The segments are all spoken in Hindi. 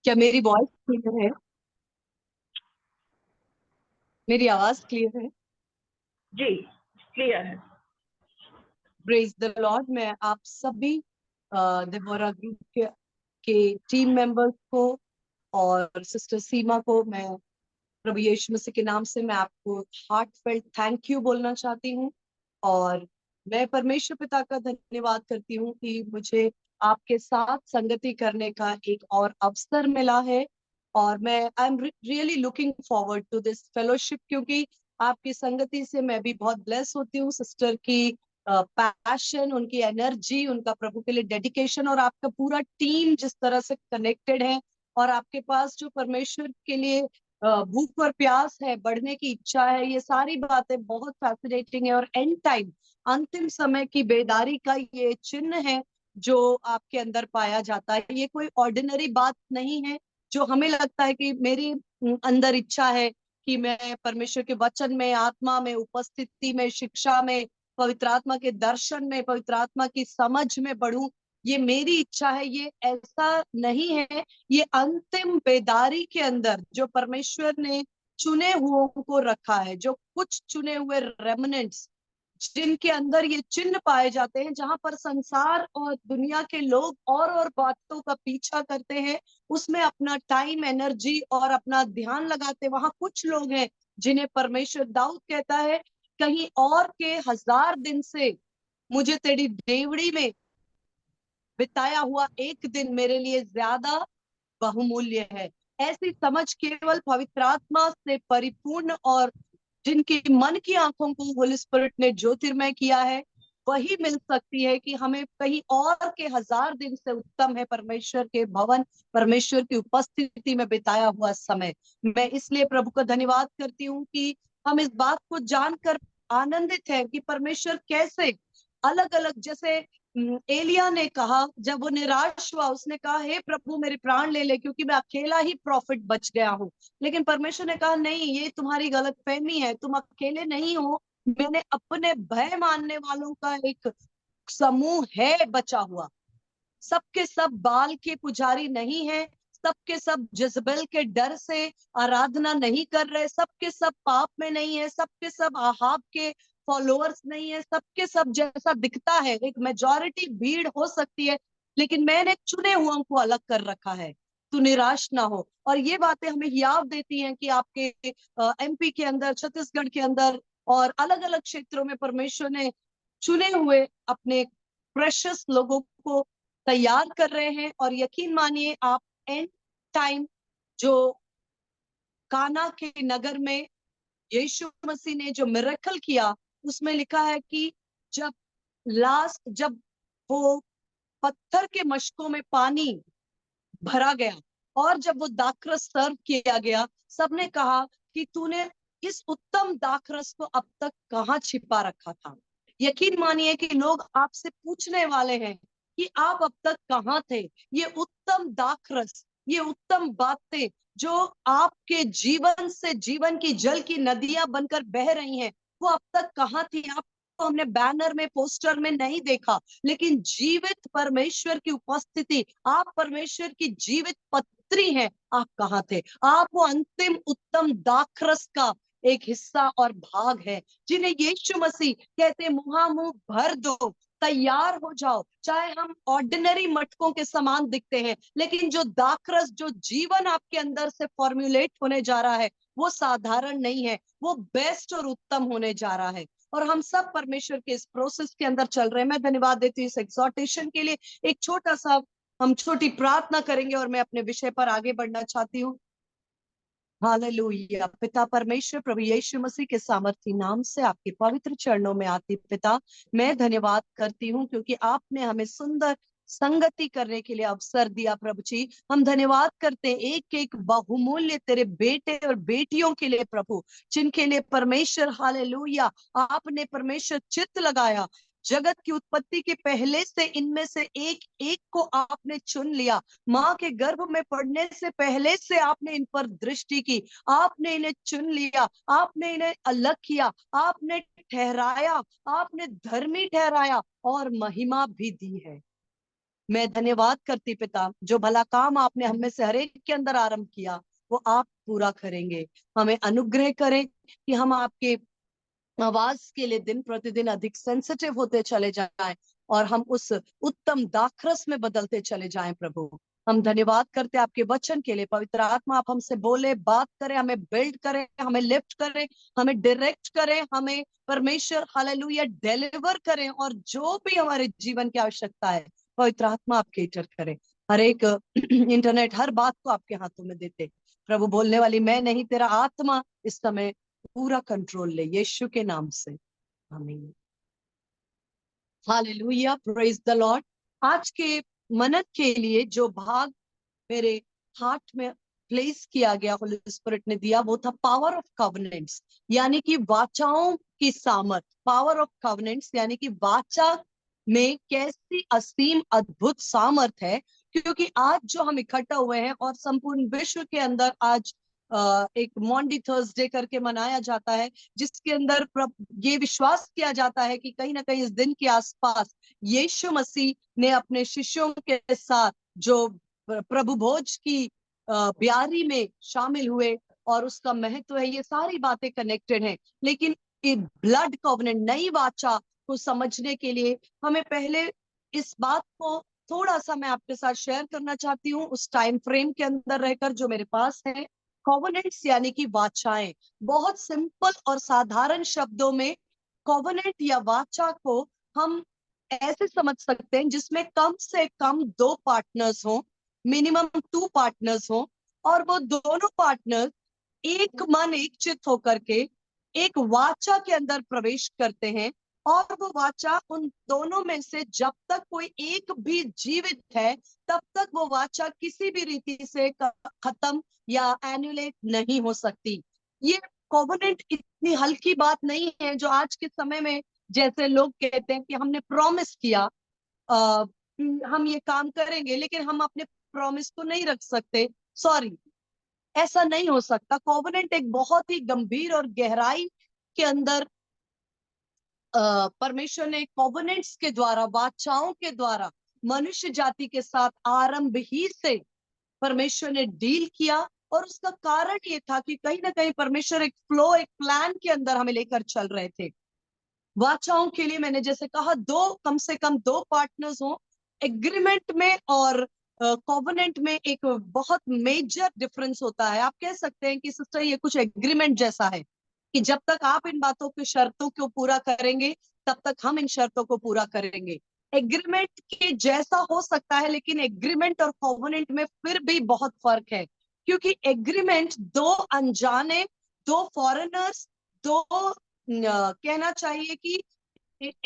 क्या मेरी वॉइस क्लियर है? मेरी आवाज क्लियर है? जी, क्लियर है। Praise the Lord. मैं आप सभी देबोरा ग्रुप के टीम मेंबर्स को और सिस्टर सीमा को मैं प्रभु यीशु मसीह के नाम से मैं आपको हार्टफेल्ट थैंक यू बोलना चाहती हूँ। और मैं परमेश्वर पिता का धन्यवाद करती हूँ कि मुझे आपके साथ संगति करने का एक और अवसर मिला है। और मैं I am really looking forward to this fellowship, क्योंकि आपकी संगति से मैं भी बहुत ब्लेस होती हूँ। सिस्टर की पैशन, उनकी एनर्जी, उनका प्रभु के लिए डेडिकेशन और आपका पूरा टीम जिस तरह से कनेक्टेड है और आपके पास जो परमेश्वर के लिए भूख और प्यास है, बढ़ने की इच्छा है, ये सारी बातें बहुत फैसिनेटिंग है। और एंड टाइम, अंतिम समय की बेदारी का ये चिन्ह है जो आपके अंदर पाया जाता है। ये कोई ऑर्डिनरी बात नहीं है जो हमें लगता है कि मेरी अंदर इच्छा है कि मैं परमेश्वर के वचन में, आत्मा में, उपस्थिति में, शिक्षा में, पवित्र आत्मा के दर्शन में, पवित्र आत्मा की समझ में बढ़ूं। ये मेरी इच्छा है, ये ऐसा नहीं है। ये अंतिम बेदारी के अंदर जो परमेश्वर ने चुने हुओं को रखा है, जो कुछ चुने हुए रेमनेंट्स जिनके अंदर ये चिन्ह पाए जाते हैं, जहां पर संसार और दुनिया के लोग और बातों का पीछा करते हैं, उसमें अपना टाइम, एनर्जी और अपना ध्यान लगाते हैं। वहां कुछ लोग हैं जिन्हें परमेश्वर, दाऊद कहता है, कहीं और के 1000 दिन से मुझे तेरी डेवड़ी में बिताया हुआ एक दिन मेरे लिए ज्यादा बहुमूल्य है। ऐसी समझ केवल पवित्र आत्मा से परिपूर्ण और जिनकी मन की आंखों को होली स्पिरिट ने ज्योतिर्मय किया है, वही मिल सकती है कि हमें कहीं और के 1000 दिन से उत्तम है परमेश्वर के भवन, परमेश्वर की उपस्थिति में बिताया हुआ समय। मैं इसलिए प्रभु का धन्यवाद करती हूँ कि हम इस बात को जानकर आनंदित हैं कि परमेश्वर कैसे अलग अलग, जैसे एलिया ने कहा, जब वो निराश हुआ, उसने कहा, हे प्रभु मेरे प्राण ले ले, क्योंकि मैं अकेला ही प्रॉफिट बच गया हूँ। लेकिन परमेश्वर ने कहा, नहीं, ये तुम्हारी गलत फहमी है, तुम अकेले नहीं हो। मैंने अपने भय मानने वालों का एक समूह है बचा हुआ। सबके सब बाल के पुजारी नहीं है, सबके सब जजबेल के डर से आराधना नहीं कर रहे, सबके सब पाप में नहीं है, सबके सब आहाब के फॉलोअर्स नहीं है, सबके सब जैसा दिखता है, एक मेजॉरिटी भीड़ हो सकती है, लेकिन मैंने चुने हुओं को अलग कर रखा है। तू निराश ना हो। और ये बातें हमें याद देती हैं कि आपके एमपी के अंदर, छत्तीसगढ़ के अंदर और अलग अलग क्षेत्रों में परमेश्वर ने चुने हुए अपने प्रेशियस लोगों को तैयार कर रहे हैं। और यकीन मानिए, आप एंड टाइम जो काना के नगर में यीशु मसीह ने जो मिरेकल किया, उसमें लिखा है कि जब जब वो पत्थर के मशकों में पानी भरा गया और जब वो दाखरस सर्व किया गया, सबने कहा कि तूने इस उत्तम दाखरस को अब तक कहाँ छिपा रखा था। यकीन मानिए कि लोग आपसे पूछने वाले हैं कि आप अब तक कहाँ थे। ये उत्तम दाखरस, ये उत्तम बातें जो आपके जीवन से जीवन की जल की नदियां बनकर बह रही हैं, वो अब तक कहाँ थी। आपको हमने बैनर में, पोस्टर में नहीं देखा, लेकिन जीवित परमेश्वर की उपस्थिति, आप परमेश्वर की जीवित पत्री हैं। आप कहाँ थे? आप वो अंतिम उत्तम दाखरस का एक हिस्सा और भाग है, जिन्हें यीशु मसीह कहते, मुहामुंह भर दो, तैयार हो जाओ। चाहे हम ऑर्डिनरी मटकों के समान दिखते हैं, लेकिन जो दाखरस, जो जीवन आपके अंदर से फॉर्मुलेट होने जा रहा है, वो साधारण नहीं है, वो बेस्ट और उत्तम होने जा रहा है। और हम सब परमेश्वर के इस प्रोसेस के अंदर चल रहे हैं। मैं धन्यवाद देती हूँ इस एक्सहॉर्टेशन के लिए। एक छोटा सा हम छोटी प्रार्थना करेंगे और मैं अपने विषय पर आगे बढ़ना चाहती हूँ। हालेलुया। पिता परमेश्वर, प्रभु यीशु मसीह के सामर्थी नाम से आपके पवित्र चरणों में आती पिता, मैं धन्यवाद करती हूँ क्योंकि आपने हमें सुंदर संगति करने के लिए अवसर दिया। प्रभु जी, हम धन्यवाद करते हैं एक एक बहुमूल्य तेरे बेटे और बेटियों के लिए प्रभु, जिनके लिए परमेश्वर, हालेलुया, आपने परमेश्वर चित्त लगाया। जगत की उत्पत्ति के पहले से इनमें से एक एक को आपने चुन लिया। माँ के गर्भ में पड़ने से पहले से आपने इन पर दृष्टि की, आपने इन्हें चुन लिया, आपने इन्हें अलग किया, आपने ठहराया, आपने धर्मी ठहराया और महिमा भी दी है। मैं धन्यवाद करती पिता, जो भला काम आपने हम में से हर एक के अंदर आरंभ किया वो आप पूरा करेंगे। हमें अनुग्रह करें कि हम आपके आवाज के लिए दिन प्रतिदिन अधिक सेंसिटिव होते चले जाएं और हम उस उत्तम दाखरस में बदलते चले जाएं। प्रभु, हम धन्यवाद करते हैं आपके वचन के लिए। पवित्र आत्मा, आप हमसे बोले, बात करें, हमें बिल्ड करें, हमें लिफ्ट करें, हमें डायरेक्ट करें, हमें परमेश्वर हालेलुया डिलीवर करें, और जो भी हमारे जीवन की आवश्यकता है पवित्र आत्मा आप केटर करें। हर एक इंटरनेट हर बात को आपके हाथों में देते प्रभु। बोलने वाली मैं नहीं, तेरा आत्मा इस समय पूरा कंट्रोल ले, यीशु के नाम से, आमीन। Hallelujah, praise the Lord. आज के मनन के लिए जो भाग मेरे हार्ट में प्लेस किया गया, होली स्पिरिट ने दिया, वो था पावर ऑफ कवनेंट्स, यानी कि वाचाओं की सामर्थ। पावर ऑफ कवनेंट्स यानी कि वाचा में कैसी असीम अद्भुत सामर्थ है। क्योंकि आज जो हम इकट्ठा हुए हैं और संपूर्ण विश्व के अंदर आज एक मॉन्डी थर्सडे करके मनाया जाता है, जिसके अंदर ये विश्वास किया जाता है कि कहीं ना कहीं इस दिन के आसपास यीशु मसीह ने अपने शिष्यों के साथ जो प्रभु भोज की ब्यारी में शामिल हुए और उसका महत्व है, ये सारी बातें कनेक्टेड हैं। लेकिन ये ब्लड कॉवेनेंट, नई वाचा को समझने के लिए हमें पहले इस बात को थोड़ा सा मैं आपके साथ शेयर करना चाहती हूँ, उस टाइम फ्रेम के अंदर रहकर जो मेरे पास है। कॉवेनेंट्स यानी कि वाचाएं, बहुत सिंपल और साधारण शब्दों में कॉवेनेंट या वाचा को हम ऐसे समझ सकते हैं जिसमें कम से कम दो पार्टनर्स हो, मिनिमम टू पार्टनर्स हो, और वो दोनों पार्टनर एक मन एक चित होकर के एक वाचा के अंदर प्रवेश करते हैं। और वो वाचा उन दोनों में से जब तक कोई एक भी जीवित है तब तक वो वाचा किसी भी रीति से खत्म या एनुलेट नहीं हो सकती। ये कोवेनेंट इतनी हल्की बात नहीं है जो आज के समय में जैसे लोग कहते हैं कि हमने प्रॉमिस किया, आ, हम ये काम करेंगे, लेकिन हम अपने प्रॉमिस को नहीं रख सकते। सॉरी, ऐसा नहीं हो सकता। कोवेनेंट एक बहुत ही गंभीर और गहराई के अंदर परमेश्वर ने कोवेनेंट्स के द्वारा, वाचाओं के द्वारा मनुष्य जाति के साथ आरंभ ही से परमेश्वर ने डील किया। और उसका कारण ये था कि कहीं ना कहीं परमेश्वर एक फ्लो, एक प्लान के अंदर हमें लेकर चल रहे थे। वाचाओं के लिए मैंने जैसे कहा, दो, कम से कम दो पार्टनर्स हो। एग्रीमेंट में और कोवेनेंट में एक बहुत मेजर डिफरेंस होता है। आप कह सकते हैं कि सिस्टर ये कुछ एग्रीमेंट जैसा है कि जब तक आप इन बातों की शर्तों को पूरा करेंगे तब तक हम इन शर्तों को पूरा करेंगे। एग्रीमेंट के जैसा हो सकता है, लेकिन एग्रीमेंट और कोवेनेंट में फिर भी बहुत फर्क है। क्योंकि एग्रीमेंट दो अनजाने, दो फॉरेनर्स, दो कहना चाहिए कि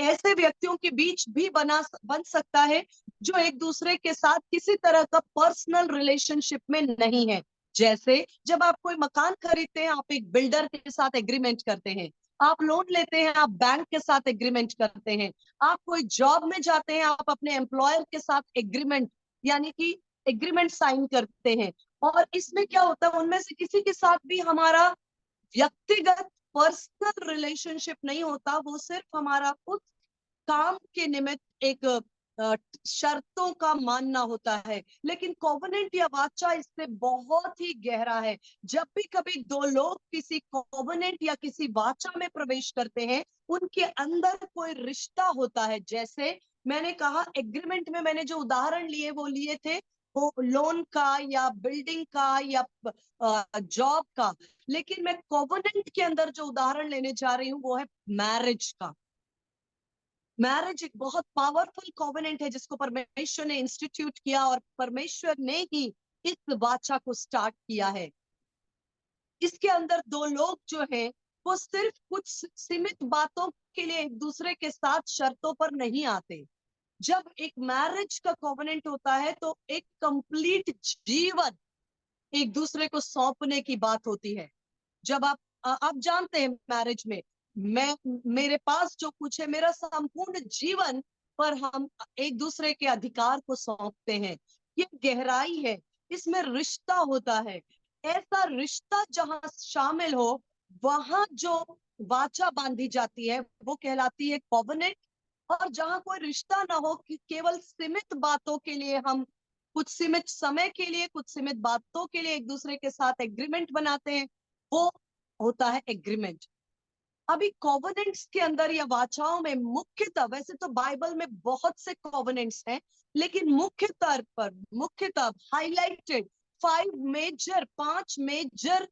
ऐसे व्यक्तियों के बीच भी बन सकता है जो एक दूसरे के साथ किसी तरह का पर्सनल रिलेशनशिप में नहीं है। जैसे जब आप कोई मकान खरीदते हैं, आप एक बिल्डर के साथ एग्रीमेंट करते हैं। आप लोन लेते हैं, आप बैंक के साथ एग्रीमेंट करते हैं। आप कोई जॉब में जाते हैं, आप अपने एम्प्लॉयर के साथ एग्रीमेंट यानी कि एग्रीमेंट साइन करते हैं। और इसमें क्या होता है, उनमें से किसी के साथ भी हमारा व्यक्तिगत पर्सनल रिलेशनशिप नहीं होता, वो सिर्फ हमारा उस काम के निमित्त एक शर्तों का मानना होता है। लेकिन कोवेनेंट या वाचा इससे बहुत ही गहरा है। जब भी कभी दो लोग किसी कोवेनेंट या किसी वाचा में प्रवेश करते हैं, उनके अंदर कोई रिश्ता होता है। जैसे मैंने कहा, एग्रीमेंट में मैंने जो उदाहरण लिए वो लिए थे वो लोन का या बिल्डिंग का या जॉब का। लेकिन मैं कोवेनेंट के अंदर जो उदाहरण लेने जा रही हूँ वो है मैरिज का। मैरिज एक बहुत पावरफुल कोवेनेंट है जिसको परमेश्वर ने इंस्टीट्यूट किया, और परमेश्वर ने ही इस वाचा को स्टार्ट किया है। इसके अंदर दो लोग जो हैं वो सिर्फ कुछ सीमित बातों के लिए एक दूसरे के साथ शर्तों पर नहीं आते। जब एक मैरिज का कोवेनेंट होता है तो एक कंप्लीट जीवन एक दूसरे को सौंपने की बात होती है। जब आप जानते हैं मैरिज में मैं, मेरे पास जो कुछ है, मेरा संपूर्ण जीवन पर हम एक दूसरे के अधिकार को सौंपते हैं। ये गहराई है, इसमें रिश्ता होता है। ऐसा रिश्ता जहां शामिल हो वहां जो वाचा बांधी जाती है वो कहलाती है कोवेनेंट। और जहां कोई रिश्ता ना हो, कि केवल सीमित बातों के लिए हम कुछ सीमित समय के लिए, कुछ सीमित बातों के लिए एक दूसरे के साथ एग्रीमेंट बनाते हैं, वो होता है एग्रीमेंट। अभी कॉवेनेंट्स के अंदर या वाचाओं में मुख्यतः, वैसे तो बाइबल में बहुत से कॉवेनेंट्स हैं, लेकिन मुख्यतः हाईलाइटेड पांच मेजर,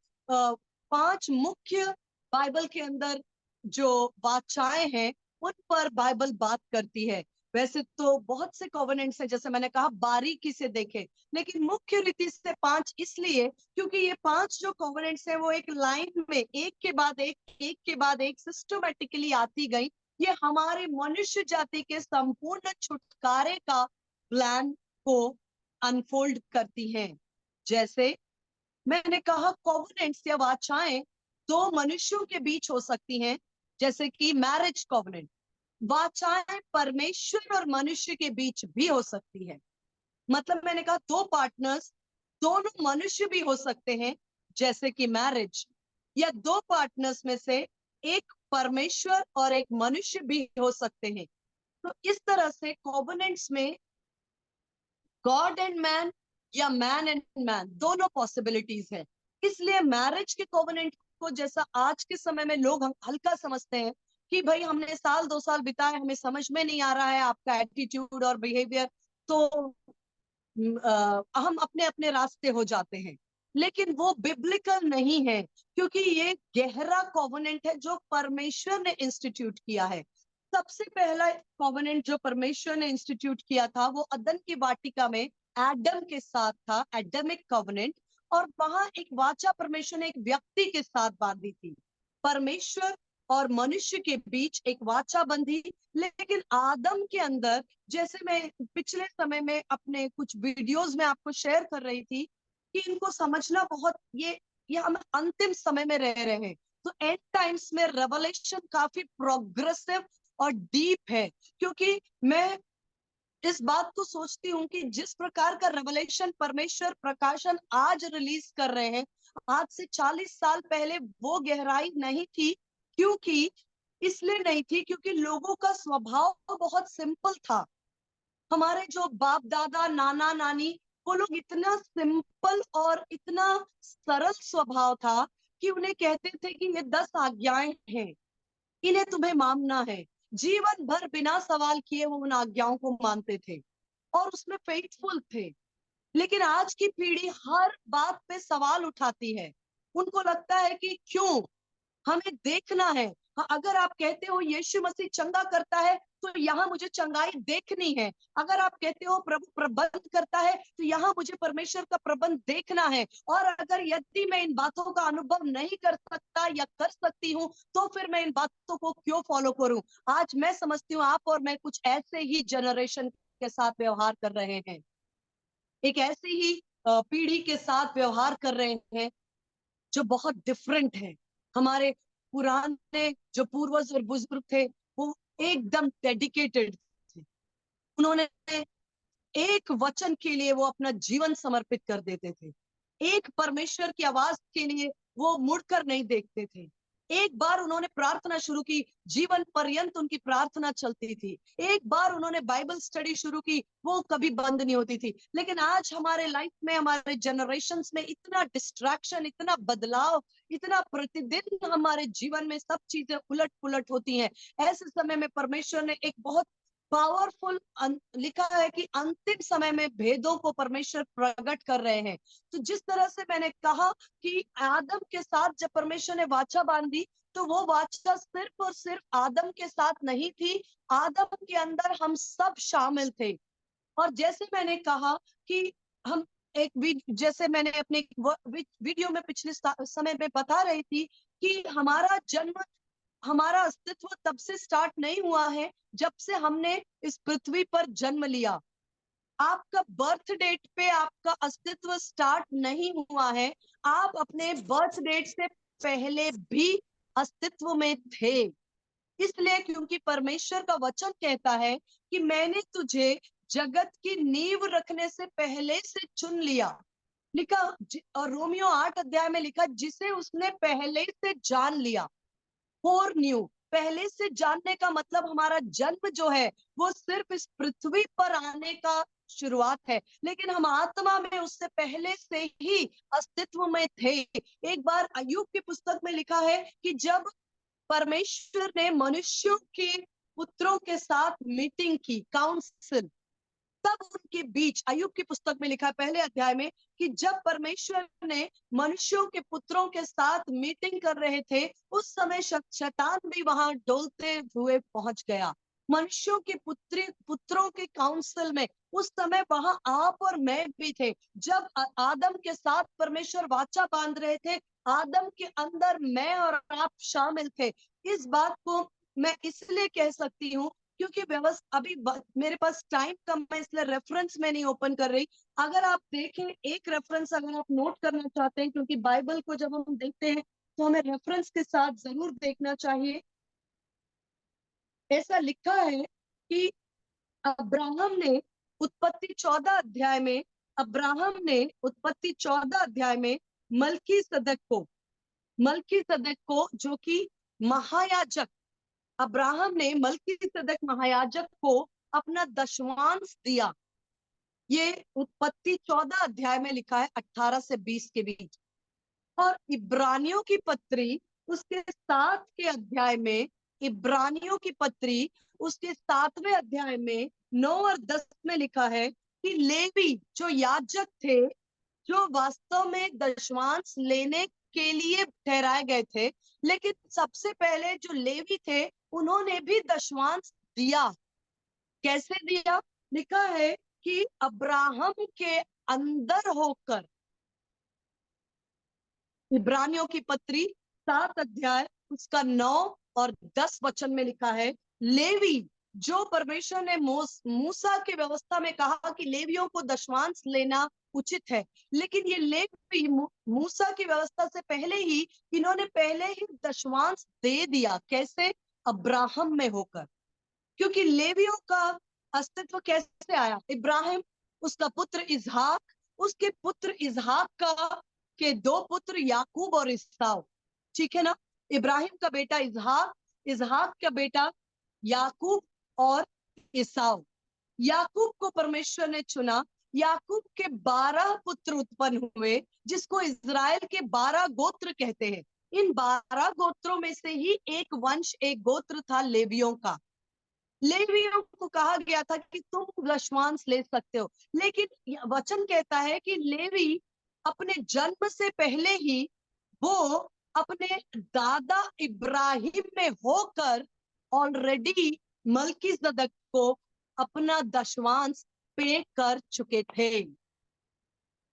पांच मुख्य बाइबल के अंदर जो वाचाएं हैं, उन पर बाइबल बात करती है। वैसे तो बहुत से कॉवेनेंट्स हैं, जैसे मैंने कहा बारीकी से देखे, लेकिन मुख्य रीति से पांच इसलिए क्योंकि ये पांच जो कॉवेनेंट्स हैं वो एक लाइन में एक के बाद एक सिस्टमेटिकली आती गई। ये हमारे मनुष्य जाति के संपूर्ण छुटकारे का प्लान को अनफोल्ड करती हैं। जैसे मैंने कहा कॉवेनेंट्स या वाचाएं दो मनुष्यों के बीच हो सकती हैं, जैसे कि मैरिज कॉवेनेंट। वाचाएं परमेश्वर और मनुष्य के बीच भी हो सकती है। मतलब मैंने कहा दो पार्टनर्स, दोनों मनुष्य भी हो सकते हैं, जैसे कि मैरिज, या दो पार्टनर्स में से एक परमेश्वर और एक मनुष्य भी हो सकते हैं। तो इस तरह से कॉवेनेंट्स में गॉड एंड मैन या मैन एंड मैन दोनों पॉसिबिलिटीज है। इसलिए मैरिज के कॉवेनेंट को जैसा आज के समय में लोग हल्का समझते हैं कि भाई हमने साल 2 साल बिताए, हमें समझ में नहीं आ रहा है आपका एटीट्यूड और बिहेवियर, तो हम अपने अपने रास्ते हो जाते हैं। लेकिन वो बिब्लिकल नहीं है, क्योंकि ये गहरा कॉवेनेंट है जो परमेश्वर ने इंस्टीट्यूट किया है। सबसे पहला कॉवेनेंट जो परमेश्वर ने इंस्टीट्यूट किया था वो अदन की वाटिका में एडम के साथ था, एडमिक कॉवेनेंट। और वहां एक वाचा परमेश्वर ने एक व्यक्ति के साथ बांधी थी। परमेश्वर और मनुष्य के बीच एक वाचा बंधी। लेकिन आदम के अंदर, जैसे मैं पिछले समय में अपने कुछ वीडियोस में आपको शेयर कर रही थी, कि इनको समझना बहुत, ये हम अंतिम समय में रह रहे हैं, तो एंड टाइम्स में रेवलेशन काफी प्रोग्रेसिव और डीप है। क्योंकि मैं इस बात को सोचती हूँ कि जिस प्रकार का रेवलेशन परमेश्वर प्रकाशन आज रिलीज कर रहे हैं, आज से 40 साल पहले वो गहराई नहीं थी। क्योंकि इसलिए नहीं थी क्योंकि लोगों का स्वभाव बहुत सिंपल था। हमारे जो बाप दादा नाना नानी, वो लोग इतना सिंपल और इतना सरल स्वभाव था कि उन्हें कहते थे कि ये 10 आज्ञाएं हैं, इन्हें तुम्हें मानना है। जीवन भर बिना सवाल किए वो उन आज्ञाओं को मानते थे और उसमें फेथफुल थे। लेकिन आज की पीढ़ी हर बात पे सवाल उठाती है। उनको लगता है कि क्यों, हमें देखना है। हाँ, अगर आप कहते हो यीशु मसीह चंगा करता है तो यहाँ मुझे चंगाई देखनी है। अगर आप कहते हो प्रभु प्रबंध करता है तो यहाँ मुझे परमेश्वर का प्रबंध देखना है। और अगर यदि मैं इन बातों का अनुभव नहीं कर सकता या कर सकती हूँ, तो फिर मैं इन बातों को क्यों फॉलो करूं। आज मैं समझती हूँ आप और मैं कुछ ऐसे ही जनरेशन के साथ व्यवहार कर रहे हैं, एक ऐसी ही पीढ़ी के साथ व्यवहार कर रहे हैं जो बहुत डिफरेंट है। हमारे पुराने जो पूर्वज और बुजुर्ग थे, वो एकदम डेडिकेटेड थे। उन्होंने एक वचन के लिए वो अपना जीवन समर्पित कर देते थे। एक परमेश्वर की आवाज के लिए वो मुड़कर नहीं देखते थे। एक बार उन्होंने प्रार्थना शुरू की, जीवन पर्यंत उनकी प्रार्थना चलती थी। एक बार उन्होंने बाइबल स्टडी शुरू की, वो कभी बंद नहीं होती थी। लेकिन आज हमारे लाइफ में, हमारे जनरेशन्स में इतना डिस्ट्रैक्शन, इतना बदलाव, इतना प्रतिदिन हमारे जीवन में सब चीजें उलट पुलट होती हैं। ऐसे समय में परमेश्वर ने एक बहुत पावरफुल लिखा है कि अंतिम समय में भेदों को परमेश्वर प्रकट कर रहे हैं। तो जिस तरह से मैंने कहा कि आदम के साथ जब परमेश्वर ने वाचा बांधी, तो वो वाचा सिर्फ और सिर्फ आदम के साथ नहीं थी, आदम के अंदर हम सब शामिल थे। और जैसे मैंने कहा कि हम जैसे मैंने अपने वीडियो में पिछले समय में बता रही थी कि हमारा अस्तित्व तब से स्टार्ट नहीं हुआ है जब से हमने इस पृथ्वी पर जन्म लिया। आपका बर्थ डेट पे आपका अस्तित्व स्टार्ट नहीं हुआ है। आप अपने बर्थ डेट से पहले भी अस्तित्व में थे। इसलिए क्योंकि परमेश्वर का वचन कहता है कि मैंने तुझे जगत की नींव रखने से पहले से चुन लिया। लिखा, और रोमियो 8 अध्याय में लिखा, जिसे उसने पहले से जान लिया, फोर न्यू। पहले से जानने का मतलब हमारा जन्म जो है वो सिर्फ इस पृथ्वी पर आने का शुरुआत है, लेकिन हम आत्मा में उससे पहले से ही अस्तित्व में थे। एक बार अय्यूब की पुस्तक में लिखा है कि जब परमेश्वर ने मनुष्यों के पुत्रों के साथ मीटिंग की, काउंसिल, तब उनके बीच, अय्यूब की पुस्तक में लिखा है पहले अध्याय में, कि जब परमेश्वर ने मनुष्यों के पुत्रों के साथ मीटिंग कर रहे थे, उस समय शैतान भी वहां डोलते हुए पहुंच गया। मनुष्यों के पुत्रों के काउंसिल में उस समय वहां आप और मैं भी थे। जब आदम के साथ परमेश्वर वाचा बांध रहे थे, आदम के अंदर मैं और आप शामिल थे। इस बात को मैं इसलिए कह सकती हूँ क्योंकि व्यवस्था, अभी मेरे पास टाइम कम है इसलिए रेफरेंस में नहीं ओपन कर रही। अगर आप देखें, एक रेफरेंस अगर आप नोट करना चाहते हैं, क्योंकि बाइबल को जब हम देखते हैं तो हमें रेफरेंस के साथ जरूर देखना चाहिए। ऐसा लिखा है कि अब्राहम ने उत्पत्ति 14 अध्याय में, अब्राहम ने उत्पत्ति 14 अध्याय में मलकी सदक को जो कि महायाजक, अब्राहम ने मलकीसेदक महायाजक को अपना दशमांश दिया। ये उत्पत्ति 14 अध्याय में लिखा है, 18 से 20 के बीच। और इब्रानियों की पत्री उसके 7 के अध्याय में, इब्रानियों की पत्री उसके 7वें अध्याय में 9 और 10 में लिखा है कि लेवी जो याजक थे, जो वास्तव में दशमांश लेने के लिए ठहराए गए थे, लेकिन सबसे पहले जो लेवी थे उन्होंने भी दशमांश दिया। कैसे दिया? लिखा है कि अब्राहम के अंदर होकर। इब्रानियों की पत्री 7 अध्याय उसका 9 और 10 वचन में लिखा है, लेवी जो परमेश्वर ने मूसा की व्यवस्था में कहा कि लेवियों को दशमांश लेना उचित है, लेकिन ये लेवी मूसा की व्यवस्था से पहले ही, इन्होंने पहले ही दशमांश दे दिया। कैसे? अब्राहम में होकर। क्योंकि लेवियों का अस्तित्व कैसे आया? इब्राहिम, उसका पुत्र इजहाक, उसके पुत्र इजहाक का के 2 पुत्र याकूब और ईसाव, ठीक है ना? इब्राहिम का बेटा इजहाक, इजहाक का बेटा याकूब और ईसाव। याकूब को परमेश्वर ने चुना। याकूब के 12 पुत्र उत्पन्न हुए, जिसको इजराइल के 12 गोत्र कहते हैं। इन 12 गोत्रों में से ही एक वंश, एक गोत्र था लेवियों का। लेवियों को कहा गया था कि तुम दशमांश ले सकते हो, लेकिन वचन कहता है कि लेवी अपने जन्म से पहले ही वो अपने दादा इब्राहिम में होकर ऑलरेडी मलकीसदक को अपना दशमांश पे कर चुके थे।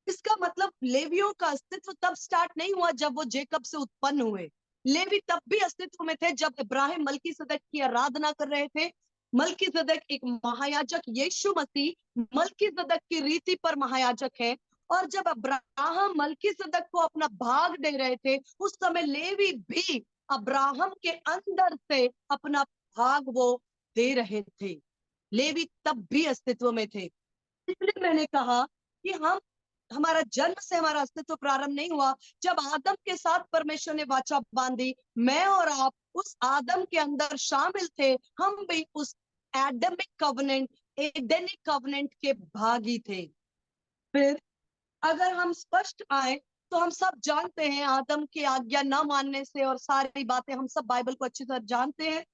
इसका मतलब लेवियों का अस्तित्व तब स्टार्ट नहीं हुआ जब वो जेकब से उत्पन्न हुए। लेवी तब भी अस्तित्व में थे जब इब्राहिम मलकीसदक की आराधना कर रहे थे। मलकीसदक एक महायाजक, यीशु मसीह मलकीसदक की रीति पर महायाजक है। और जब अब्राहम मलकीसदक को अपना भाग दे रहे थे, उस समय लेवी भी अब्राहम के अंदर से अपना भाग वो दे रहे थे। लेवी तब भी अस्तित्व में थे। इसलिए मैंने कहा कि हमारा जन्म से हमारा अस्तित्व प्रारंभ नहीं हुआ। जब आदम के साथ परमेश्वर ने वाचा बांधी, मैं और आप उस आदम के अंदर शामिल थे। हम भी उस एडमिक कवनेंट, एडेनिक कवनेंट के भागी थे। फिर अगर हम स्पष्ट आए तो हम सब जानते हैं, आदम की आज्ञा न मानने से और सारी बातें हम सब बाइबल को अच्छी तरह जानते हैं।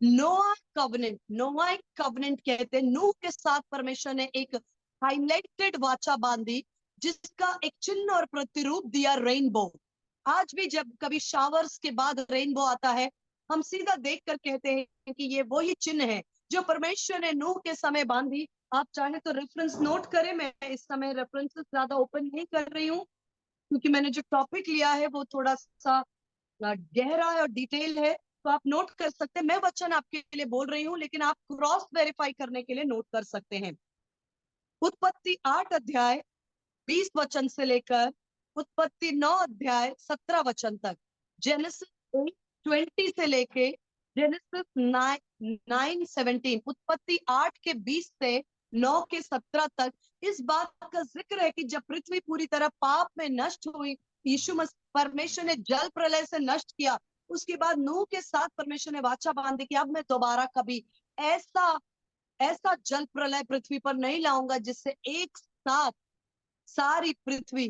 नोआ कवनेंट, नोआ कवनेंट कहते हैं, नूह के साथ परमेश्वर ने एक हाईलाइटेड वाचा बांधी, जिसका एक चिन्ह और प्रतिरूप दिया रेनबो। आज भी जब कभी शावर्स के बाद रेनबो आता है, हम सीधा देखकर कहते हैं कि ये वही चिन्ह है जो परमेश्वर ने नूह के समय बांधी। आप चाहे तो रेफरेंस नोट करें, मैं इस समय रेफरेंसेस ज्यादा ओपन नहीं कर रही हूँ, क्योंकि मैंने जो टॉपिक लिया है वो थोड़ा सा गहरा है और डिटेल है। तो आप नोट कर सकते हैं। मैं वचन आपके लिए बोल रही हूँ, लेकिन आप क्रॉस वेरीफाई करने के लिए नोट कर सकते हैं। उत्पत्ति 8 अध्याय 20 वचन से लेकर उत्पत्ति 9 अध्याय 17 वचन तक, जेनेसिस 8:20 से लेके जेनेसिस 9:17, उत्पत्ति 8 के 20 से 9 के 17 तक इस बात का जिक्र है कि जब पृथ्वी पूरी तरह पाप में नष्ट हुई, यीशु मसीह, परमेश्वर ने जल प्रलय से नष्ट किया, उसके बाद नूह के साथ परमेश्वर ने वाचा बांधी कि अब मैं दोबारा कभी ऐसा ऐसा जल प्रलय पृथ्वी पर नहीं लाऊंगा जिससे एक साथ सारी पृथ्वी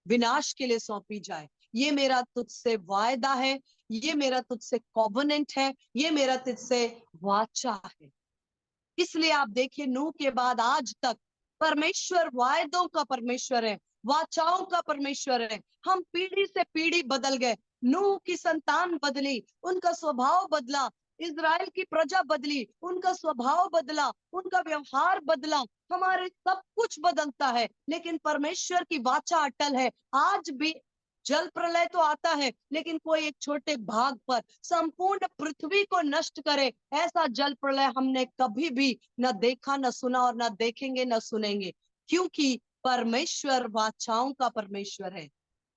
विनाश के लिए सौंपी जाए। ये मेरा तुझसे वायदा है, ये मेरा तुझसे कॉवेनेंट है, ये मेरा तुझसे वाचा है। इसलिए आप देखिए नूह के बाद आज तक परमेश्वर वायदों का परमेश्वर है, वाचाओं का परमेश्वर है। हम पीढ़ी से पीढ़ी बदल गए, नूह की संतान बदली, उनका स्वभाव बदला, इज़राइल की प्रजा बदली, उनका स्वभाव बदला, उनका व्यवहार बदला, हमारे सब कुछ बदलता है, लेकिन परमेश्वर की वाचा अटल है। आज भी जल प्रलय तो आता है, लेकिन कोई एक छोटे भाग पर संपूर्ण पृथ्वी को नष्ट करे, ऐसा जल प्रलय हमने कभी भी न देखा, न सुना और न देखेंगे, न सुनेंगे, क्योंकि परमेश्वर वाचाओं का परमेश्वर है।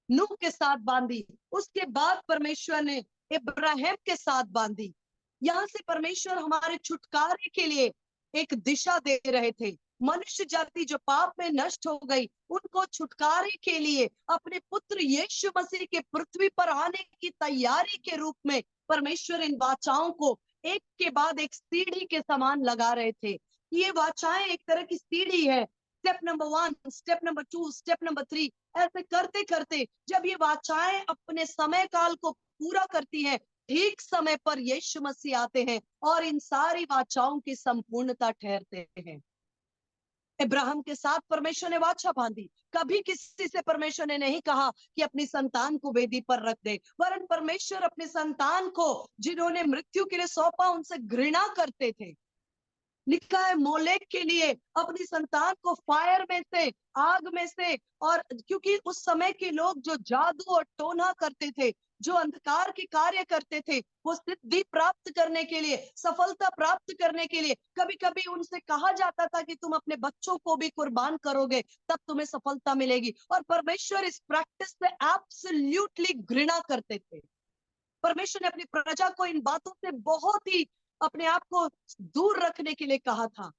नूह के साथ बांधी, उसके बाद परमेश्वर ने इब्राहिम के साथ बांधी। यहाँ से परमेश्वर हमारे छुटकारे के लिए एक दिशा दे रहे थे। मनुष्य जाति जो पाप में नष्ट हो गई, उनको छुटकारे के लिए अपने पुत्र यीशु मसीह के पृथ्वी पर आने की तैयारी के रूप में परमेश्वर इन वाचाओं को एक के बाद एक सीढ़ी के समान लगा रहे थे। ये वाचाएं एक तरह की सीढ़ी है, step number 1, step number 2, step number 3, ऐसे करते करते जब ये वाचाएं अपने समय काल को पूरा करती हैं, ठीक समय पर यीशु मसीह आते हैं और इन सारी वाचाओं की संपूर्णता ठहरते हैं। इब्राहिम के साथ परमेश्वर ने वाचा बांधी, कभी किसी से परमेश्वर ने नहीं कहा कि अपनी संतान को वेदी पर रख दे, वरन परमेश्वर अपने संतान को जिन्होंने मृत्यु के लिए सौंपा उनसे घृणा करते थे। लिखा है मोलेक के लिए अपनी संतान को फायर में से, आग में से, और क्योंकि उस समय के लोग जो जादू और टोना करते थे, जो अंधकार के कार्य करते थे, वो सिद्धि प्राप्त करने के लिए, सफलता प्राप्त करने के लिए कभी कभी उनसे कहा जाता था कि तुम अपने बच्चों को भी कुर्बान करोगे तब तुम्हें सफलता मिलेगी, और परमेश्वर इस प्रैक्टिस से एब्सोल्युटली घृणा करते थे। परमेश्वर ने अपनी प्रजा को इन बातों से बहुत ही अपने आप को दूर रखने के लिए कहा था।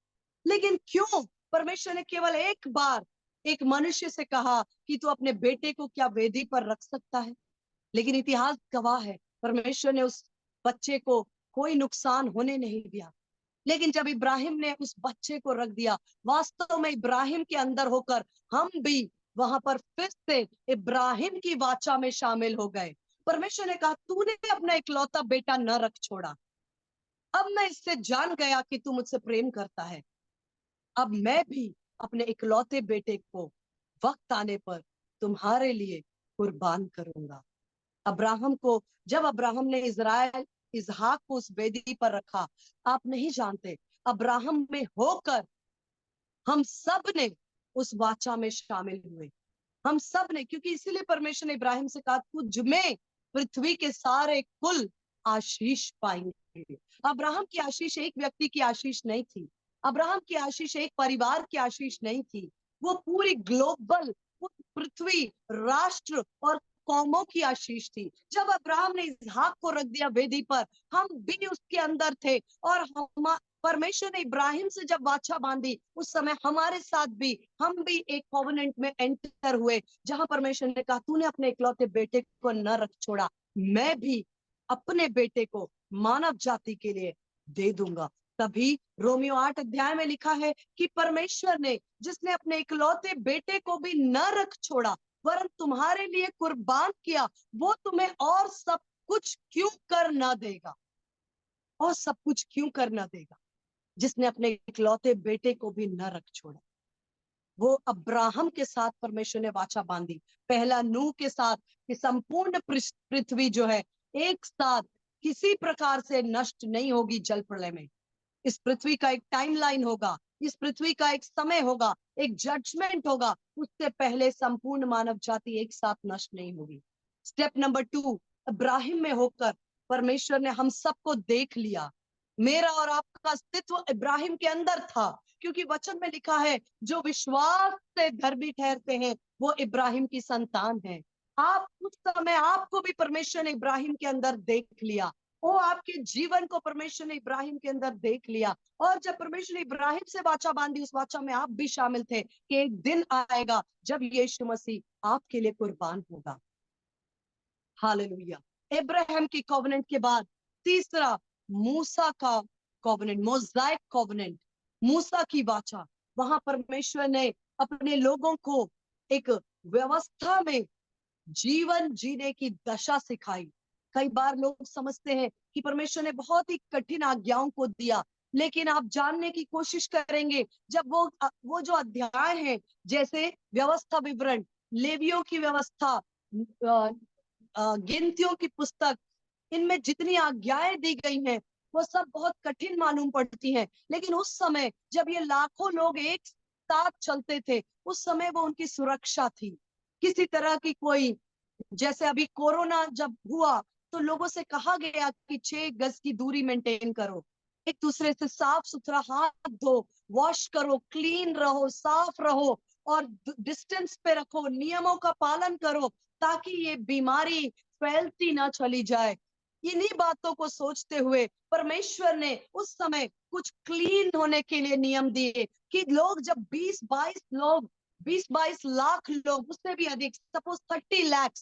लेकिन क्यों परमेश्वर ने केवल एक बार एक मनुष्य से कहा कि तू अपने बेटे को क्या वेदी पर रख सकता है, लेकिन इतिहास गवाह है परमेश्वर ने उस बच्चे को कोई नुकसान होने नहीं दिया। लेकिन जब इब्राहिम ने उस बच्चे को रख दिया, वास्तव में इब्राहिम के अंदर होकर हम भी वहां पर फिर से इब्राहिम की वाचा में शामिल हो गए। परमेश्वर ने कहा तूने अपना इकलौता बेटा न रख छोड़ा, अब मैं इससे जान गया कि तू मुझसे प्रेम करता है, अब मैं भी अपने इकलौते बेटे को वक्त आने पर तुम्हारे लिए कुर्बान करूंगा। अब्राहम को, जब अब्राहम ने इसहाक को उस वेदी पर रखा, आप नहीं जानते अब्राहम में होकर हम सब ने उस वाचा में शामिल हुए, हम सब ने, क्योंकि इसीलिए परमेश्वर ने इब्राहिम से कहा तुझ में पृथ्वी के सारे कुल आशीष पाएंगे। अब्राहम की आशीष एक व्यक्ति की आशीष नहीं थी, अब्राहम की आशीष एक परिवार की आशीष नहीं थी, वो पूरी ग्लोबल, पृथ्वी, राष्ट्र और कौमों की आशीष थी। जब अब्राहम ने इसहाक को रख दिया वेदी पर, हम भी उसके अंदर थे, और हम, परमेश्वर ने इब्राहिम से जब वाचा बांधी उस समय हमारे साथ भी, हम भी एक कॉवेनेंट में एंटर हुए, जहां परमेश्वर ने कहा तूने अपने इकलौते बेटे को न रख छोड़ा, मैं भी अपने बेटे को मानव जाति के लिए दे दूंगा। तभी रोमियो 8 अध्याय में लिखा है कि परमेश्वर ने, जिसने अपने इकलौते बेटे को भी न रख छोड़ा वरन तुम्हारे लिए कुर्बान किया, वो तुम्हें और सब कुछ क्यों कर ना देगा, और सब कुछ क्यों कर ना देगा, जिसने अपने इकलौते बेटे को भी न रख छोड़ा। वो अब्राहम के साथ परमेश्वर ने वाचा बांधी, पहला नूह के साथ, कि संपूर्ण पृथ्वी जो है एक साथ किसी प्रकार से नष्ट नहीं होगी जल प्रलय में। इस पृथ्वी का एक टाइमलाइन होगा, इस पृथ्वी का एक समय होगा, एक जजमेंट होगा, उससे पहले संपूर्ण मानव जाति एक साथ नष्ट नहीं होगी। स्टेप नंबर 2, इब्राहिम में होकर परमेश्वर ने हम सबको देख लिया। मेरा और आपका अस्तित्व इब्राहिम के अंदर था, क्योंकि वचन में लिखा है जो विश्वास से धर्मी ठहरते हैं वो इब्राहिम की संतान है। आप उस समय आपको भी परमेश्वर ने इब्राहिम के अंदर देख लिया, वो आपके जीवन को परमेश्वर ने इब्राहिम के अंदर देख लिया, और जब परमेश्वर ने इब्राहिम से वाचा बांधी, उस वाचा में आप भी शामिल थे कि एक दिन आएगा जब यीशु मसीह आपके लिए कुर्बान होगा। हालेलुया। अब्राहम की कॉवेनेंट के बाद तीसरा मूसा का कॉवेनेंट, मोज़ाइक कॉवेनेंट, मूसा की वाचा। वहां परमेश्वर ने अपने लोगों को एक व्यवस्था में जीवन जीने की दशा सिखाई। कई बार लोग समझते हैं कि परमेश्वर ने बहुत ही कठिन आज्ञाओं को दिया, लेकिन आप जानने की कोशिश करेंगे जब वो जो अध्याय है, जैसे व्यवस्था विवरण, लेवियों की व्यवस्था, गिनतियों की पुस्तक, इनमें जितनी आज्ञाएं दी गई हैं वो सब बहुत कठिन मालूम पड़ती हैं। लेकिन उस समय जब ये लाखों लोग एक साथ चलते थे, उस समय वो उनकी सुरक्षा थी। किसी तरह की कोई, जैसे अभी कोरोना जब हुआ तो लोगों से कहा गया कि 6 गज की दूरी मेंटेन करो, एक दूसरे से साफ सुथरा हाथ धो, वॉश करो, क्लीन रहो, साफ रहो, और डिस्टेंस पे रखो, नियमों का पालन करो, ताकि ये बीमारी फैलती ना चली जाए। इन्हीं बातों को सोचते हुए परमेश्वर ने उस समय कुछ क्लीन होने के लिए नियम दिए कि लोग जब 20-22 लोग, 20-22 लाख लोग, उससे भी अधिक, सपोज 30 लाख,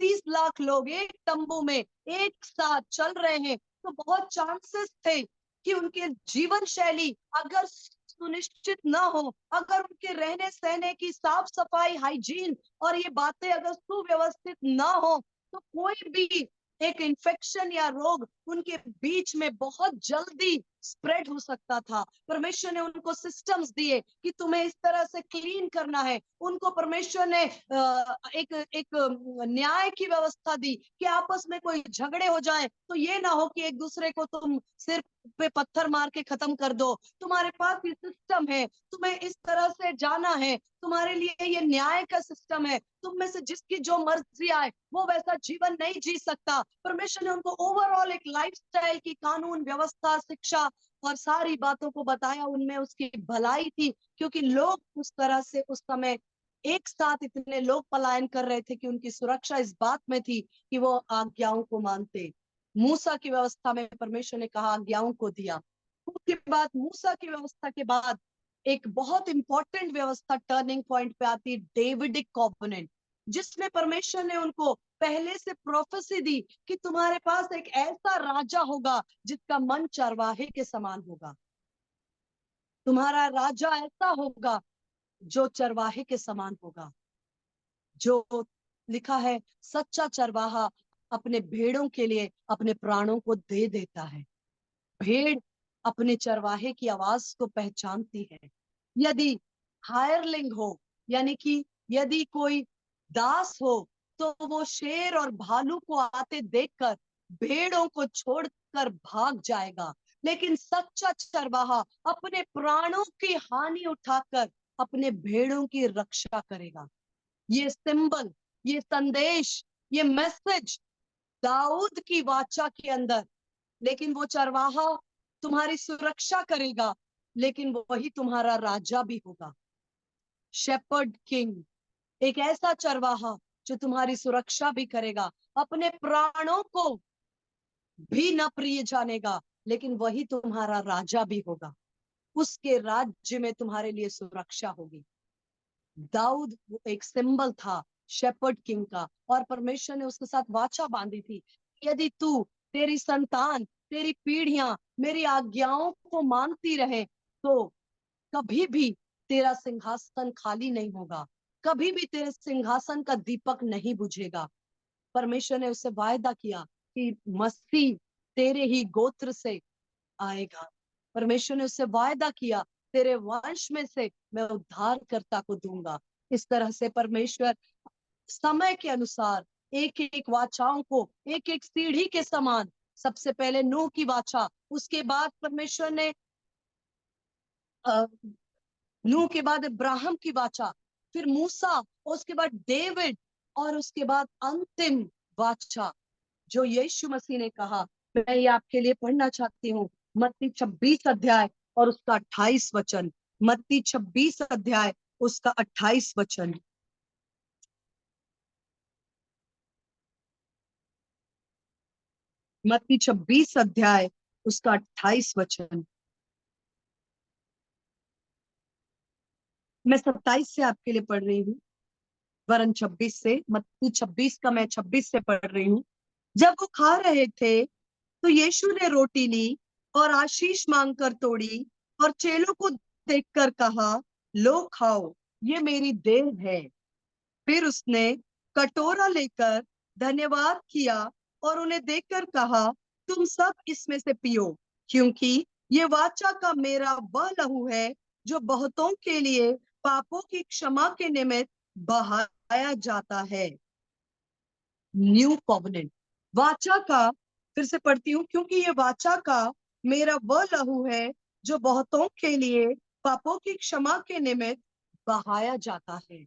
30 लाख लोग एक तंबू में एक साथ चल रहे हैं, तो बहुत चांसेस थे कि उनके जीवन शैली अगर सुनिश्चित ना हो, अगर उनके रहने सहने की साफ सफाई, हाइजीन और ये बातें अगर सुव्यवस्थित ना हो, तो कोई भी एक इन्फेक्शन या रोग उनके बीच में बहुत जल्दी स्प्रेड हो सकता था। परमेश्वर ने उनको सिस्टम्स दिए कि तुम्हें इस तरह से क्लीन करना है। उनको परमेश्वर ने एक एक न्याय की व्यवस्था दी कि आपस में कोई झगड़े हो जाए तो ये ना हो कि एक दूसरे को तुम सिर पे पत्थर मार के खत्म कर दो। तुम्हारे पास ये सिस्टम है, तुम्हें इस तरह से जाना है, तुम्हारे लिए ये न्याय का सिस्टम है। तुम में से जिसकी जो मर्जी आए वो वैसा जीवन नहीं जी सकता। परमेश्वर ने उनको ओवरऑल एक लाइफस्टाइल की कानून व्यवस्था, शिक्षा और सारी बातों को बताया। उनमें उसकी भलाई थी, क्योंकि लोग उस तरह से उस समय एक साथ इतने लोग पलायन कर रहे थे कि उनकी सुरक्षा इस बात में थी कि वो आज्ञाओं को मानते। मूसा की व्यवस्था में परमेश्वर ने कहा, आज्ञाओं को दिया। उसके बाद मूसा की व्यवस्था के बाद एक बहुत इंपॉर्टेंट व्यवस्था टर्निंग पॉइंट पे आती है, डेविडिक कॉवेनेंट, जिसमें परमेश्वर ने उनको पहले से प्रोफेसी दी कि तुम्हारे पास एक ऐसा राजा होगा जिसका मन चरवाहे के समान होगा। तुम्हारा राजा ऐसा होगा जो चरवाहे के समान होगा, जो लिखा है, सच्चा चरवाहा अपने भेड़ों के लिए अपने प्राणों को दे देता है। भेड़ अपने चरवाहे की आवाज को पहचानती है। यदि हायरलिंग हो, यानी कि यदि कोई दास हो, तो वो शेर और भालू को आते देखकर भेड़ों को छोड़कर भाग जाएगा। लेकिन सच्चा चरवाहा अपने प्राणों की हानि उठाकर अपने भेड़ों की रक्षा करेगा। ये सिंबल, ये संदेश, ये मैसेज दाऊद की वाचा के अंदर। लेकिन वो चरवाहा तुम्हारी सुरक्षा करेगा, लेकिन वही तुम्हारा राजा भी होगा। शेपर्ड किंग, एक ऐसा चरवाहा जो तुम्हारी सुरक्षा भी करेगा, अपने प्राणों को भी न प्रिय जानेगा, लेकिन वही तुम्हारा राजा भी होगा। उसके राज्य में तुम्हारे लिए सुरक्षा होगी। दाऊद एक सिंबल था शेपर्ड किंग का, और परमेश्वर ने उसके साथ वाचा बांधी थी, यदि तू, तेरी संतान, तेरी पीढ़ियां मेरी आज्ञाओं को मानती रहे, तो कभी भी तेरा सिंहासन खाली नहीं होगा, कभी भी तेरे सिंहासन का दीपक नहीं बुझेगा। परमेश्वर ने उससे वायदा किया कि मसीह तेरे ही गोत्र से आएगा। परमेश्वर ने उससे वायदा किया, तेरे वंश में से मैं उद्धारकर्ता को दूंगा। इस तरह से परमेश्वर समय के अनुसार एक एक वाचाओं को एक एक सीढ़ी के समान, सबसे पहले नूह की वाचा, उसके बाद परमेश्वर ने नूह के बाद इब्राहिम की वाचा, फिर मूसा, उसके बाद डेविड, और उसके बाद अंतिम वाचा जो यीशु मसीह ने कहा। मैं ये आपके लिए पढ़ना चाहती हूँ, मत्ती 26 अध्याय और उसका 28 वचन। मत्ती 26 अध्याय उसका 28 वचन। मत्ती 26 अध्याय उसका 28 वचन। मैं 27 से आपके लिए पढ़ रही हूँ, वरन 26 से। मत्ती 26 का मैं 26 से पढ़ रही हूँ। जब वो खा रहे थे तो यीशु ने रोटी ली और आशीष मांगकर तोड़ी और चेलों को देखकर कहा, लो खाओ, ये मेरी देह है। फिर उसने कटोरा लेकर धन्यवाद किया और उन्हें देकर कहा, तुम सब इसमें से पियो, क्योंकि ये वाचा का मेरा वह लहू है जो बहुतों के लिए पापों की क्षमा के निमित्त बहाया जाता है। न्यू कॉवेनेंट, वाचा का, फिर से पढ़ती हूँ, क्योंकि ये वाचा का मेरा वह लहू है जो बहुतों के लिए पापों की क्षमा के निमित्त बहाया जाता है।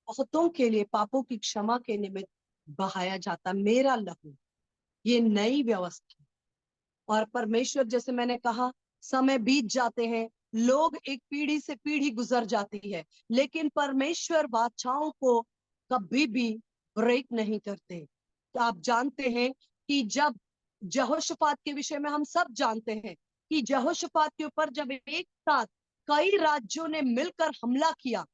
बहुतों के लिए पापों की क्षमा के निमित्त बहाया जाता मेरा लहू, ये नई व्यवस्था। और परमेश्वर, जैसे मैंने कहा, समय बीत जाते हैं, लोग एक पीढ़ी से पीढ़ी गुजर जाती है, लेकिन परमेश्वर वाचाओं को कभी भी ब्रेक नहीं करते। तो आप जानते हैं कि जब यहोशापात के विषय में हम सब जानते हैं कि यहोशापात के ऊपर जब एक साथ कई राज्यों ने मिलकर हमला किया,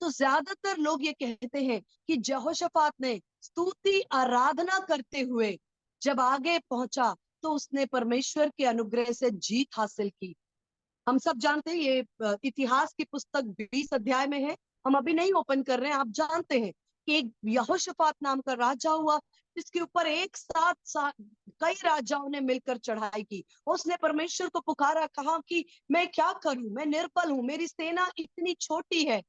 तो ज्यादातर लोग ये कहते हैं कि यहोशापात ने स्तुति आराधना करते हुए जब आगे पहुंचा तो उसने परमेश्वर के अनुग्रह से जीत हासिल की। हम सब जानते हैं, ये इतिहास की पुस्तक 20 अध्याय में है, हम अभी नहीं ओपन कर रहे हैं। आप जानते हैं कि एक यहोशापात नाम का राजा हुआ, जिसके ऊपर एक साथ कई राजाओं ने मिलकर चढ़ाई की। उसने परमेश्वर को पुकारा, कहा कि मैं क्या करूं, मैं निर्बल हूं, मेरी सेना इतनी छोटी है।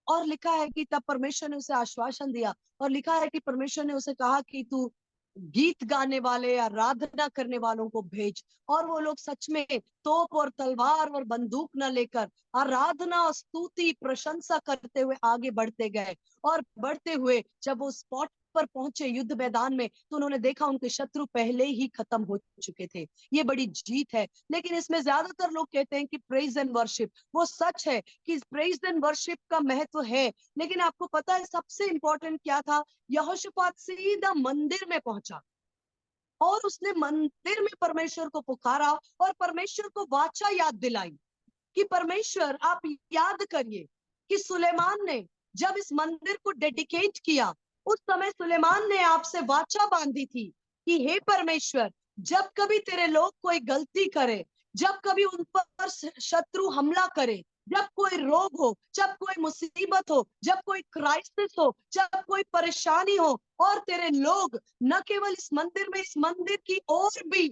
और लिखा है कि तब परमेश्वर ने उसे आश्वासन दिया, और लिखा है कि परमेश्वर ने उसे कहा कि तू गीत गाने वाले, आराधना करने वालों को भेज। और वो लोग सच में तोप और तलवार और बंदूक न लेकर आराधना, स्तुति, प्रशंसा करते हुए आगे बढ़ते गए। और बढ़ते हुए जब वो स्पॉट पर पहुंचे, युद्ध मैदान में, तो उन्होंने देखा उनके शत्रु पहले ही खत्म हो चुके थे। ये बड़ी जीत है। लेकिन इसमें ज्यादातर लोग कहते हैं कि प्रेज एंड वर्शिप, वो सच है कि प्रेज एंड वर्शिप का महत्व है, लेकिन आपको पता है सबसे इंपॉर्टेंट क्या था? यहोशापात सीधा मंदिर में पहुंचा और उसने मंदिर में परमेश्वर को पुकारा और परमेश्वर को वाचा याद दिलाई कि परमेश्वर, आप याद करिए कि सुलेमान ने जब इस मंदिर को डेडिकेट किया, उस समय सुलेमान ने आपसे वाचा बांधी थी कि हे परमेश्वर, जब कभी तेरे लोग कोई गलती करे, जब कभी उन पर शत्रु हमला करे, जब कोई रोग हो, जब कोई मुसीबत हो, जब कोई क्राइसिस हो, जब कोई परेशानी हो, और तेरे लोग न केवल इस मंदिर में, इस मंदिर की ओर भी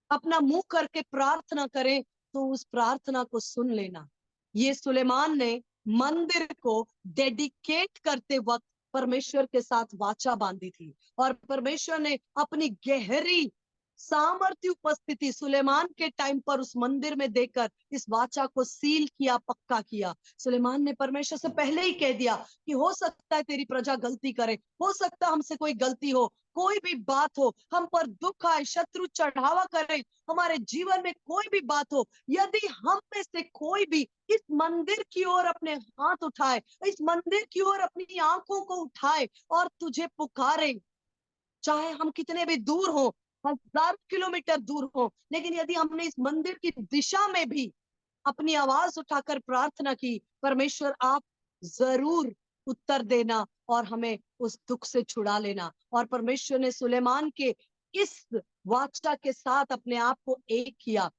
अपना मुंह करके प्रार्थना करें, तो उस प्रार्थना को सुन लेना। ये सुलेमान ने मंदिर को डेडिकेट करते वक्त परमेश्वर के साथ वाचा बांधी थी, और परमेश्वर ने अपनी गहरी सामर्थ्य उपस्थिति सुलेमान के टाइम पर उस मंदिर में देकर इस वाचा को सील किया, पक्का किया। सुलेमान ने परमेश्वर से पहले ही कह दिया कि हो सकता है तेरी प्रजा गलती करे, हो सकता है हमसे कोई गलती हो, कोई भी बात हो, हम पर दुख आए, शत्रु चढ़ावा करे, हमारे जीवन में कोई भी बात हो, यदि हम में से कोई भी इस मंदिर की ओर अपने हाथ उठाए, इस मंदिर की ओर अपनी आंखों को उठाए और तुझे पुकारे, चाहे हम कितने भी दूर हो, हजारों किलोमीटर दूर हो, लेकिन यदि हमने इस मंदिर की दिशा में भी अपनी आवाज उठाकर प्रार्थना की, परमेश्वर आप जरूर उत्तर देना और हमें उस दुख से छुड़ा लेना। और परमेश्वर ने सुलेमान के इस वाचा के साथ अपने आप को एक किया।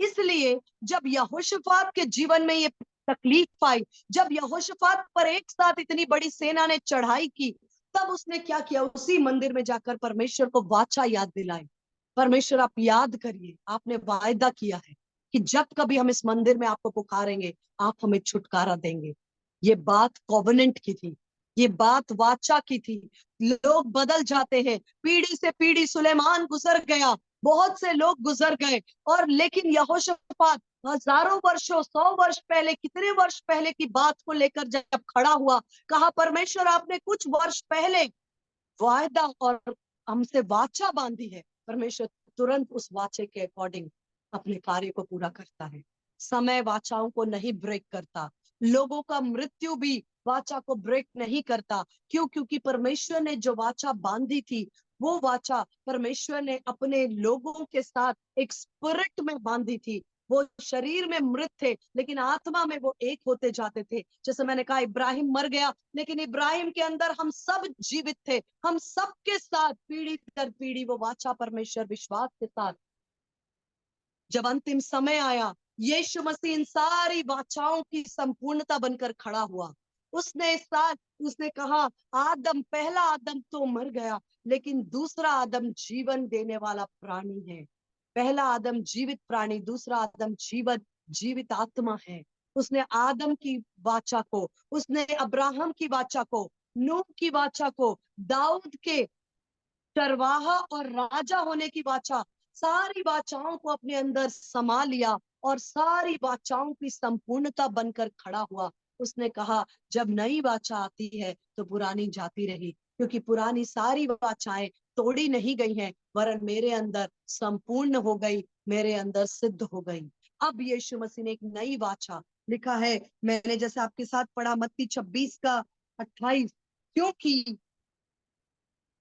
इसलिए जब यहोशापात के जीवन में ये तकलीफ आई, जब यहोशापात पर एक साथ इतनी बड़ी सेना ने चढ़ाई की, तब उसने क्या किया? उसी मंदिर में जाकर परमेश्वर को वाचा याद दिलाई। परमेश्वर, आप याद करिए, आपने वायदा किया है कि जब कभी हम इस मंदिर में आपको पुकारेंगे, आप हमें छुटकारा देंगे। ये बात कॉवेनेंट की थी, ये बात वाचा की थी। लोग बदल जाते हैं, पीढ़ी से पीढ़ी सुलेमान गुजर गया, बहुत से लोग गुजर गए, और लेकिन यहोशापात हजारों वर्षों, 100 वर्ष पहले, कितने वर्ष पहले की बात को लेकर जब खड़ा हुआ, कहा परमेश्वर आपने कुछ वर्ष पहले वायदा और हमसे वाचा बांधी है, परमेश्वर तुरंत उस वाचे के अकॉर्डिंग अपने कार्य को पूरा करता है। समय वाचाओं को नहीं ब्रेक करता, लोगों का मृत्यु भी वाचा को ब्रेक नहीं करता। क्यों? क्योंकि परमेश्वर ने जो वाचा बांधी थी, वो वाचा परमेश्वर ने अपने लोगों के साथ एक स्पिरिट में बांधी थी, वो शरीर में मृत थे लेकिन आत्मा में वो एक होते जाते थे। जैसे मैंने कहा इब्राहिम मर गया लेकिन इब्राहिम के अंदर हम सब जीवित थे। हम सबके साथ पीढ़ी दर पीढ़ी वो वाचा परमेश्वर विश्वास के साथ जब अंतिम समय आया, यीशु मसीह इन सारी वाचाओं की संपूर्णता बनकर खड़ा हुआ। उसने इस साथ उसने कहा आदम, पहला आदम तो मर गया लेकिन दूसरा आदम जीवन देने वाला प्राणी है। पहला आदम जीवित प्राणी, दूसरा आदम जीवित जीवित आत्मा है। उसने आदम की वाचा को, उसने अब्राहम की वाचा को, नूह की वाचा को, दाऊद के चरवाहा और राजा होने की वाचा, सारी वाचाओं को अपने अंदर समा लिया और सारी वाचाओं की संपूर्णता बनकर खड़ा हुआ। उसने कहा जब नई वाचा आती है तो पुरानी जाती रही, क्योंकि पुरानी सारी वाचाएं तोड़ी नहीं गई हैं वरन मेरे अंदर संपूर्ण हो गई, मेरे अंदर सिद्ध हो गई। अब यीशु मसीह ने एक नई वाचा लिखा है। मैंने जैसे आपके साथ पढ़ा मत्ती 26 का 28, क्योंकि